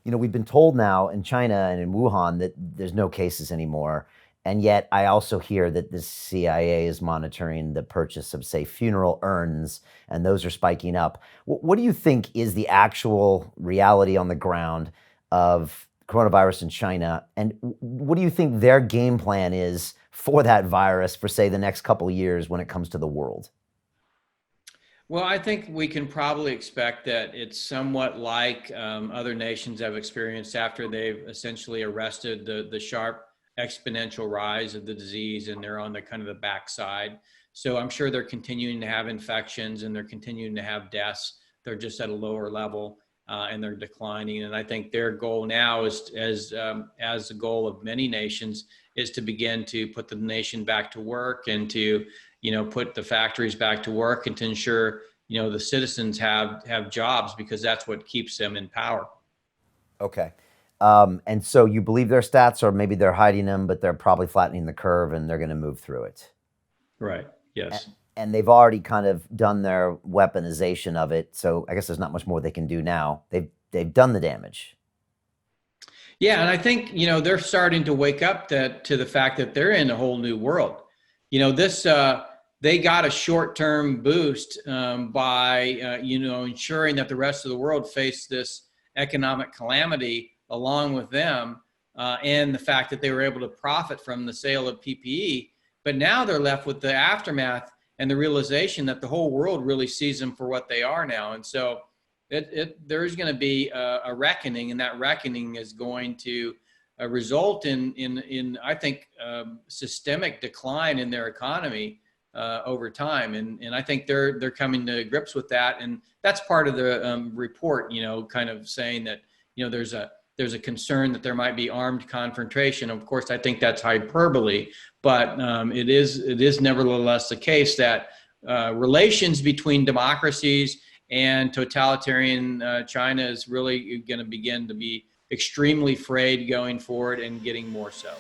We've been told now in China and in Wuhan that there's no cases anymore. And yet I also hear that the CIA is monitoring the purchase of, say, funeral urns, and those are spiking up. What do you think is the actual reality on the ground of coronavirus in China? And what do you think their game plan is for that virus for, say, the next couple of years when it comes to the world? Well, I think we can probably expect that it's somewhat like other nations have experienced after they've essentially arrested the sharp exponential rise of the disease, and they're on the kind of the backside. So I'm sure they're continuing to have infections and they're continuing to have deaths. They're just at a lower level, and they're declining. And I think their goal now is, as the goal of many nations, is to begin to put the nation back to work and to put the factories back to work and to ensure, the citizens have jobs, because that's what keeps them in power. Okay. And so you believe their stats, or maybe they're hiding them, but they're probably flattening the curve and they're going to move through it. Right. And, Yes. and they've already kind of done their weaponization of it. So I guess there's not much more they can do now. They've done the damage. Yeah. And I think, they're starting to wake up to the fact that they're in a whole new world. This, they got a short-term boost by, ensuring that the rest of the world faced this economic calamity along with them, and the fact that they were able to profit from the sale of PPE. But now they're left with the aftermath and the realization that the whole world really sees them for what they are now. And so there's going to be a reckoning, and that reckoning is going to result in I think, systemic decline in their economy over time. And I think they're coming to grips with that. And that's part of the report, kind of saying that, there's a concern that there might be armed confrontation. Of course, I think that's hyperbole, but it is nevertheless the case that relations between democracies and totalitarian China is really going to begin to be extremely frayed going forward, and getting more so.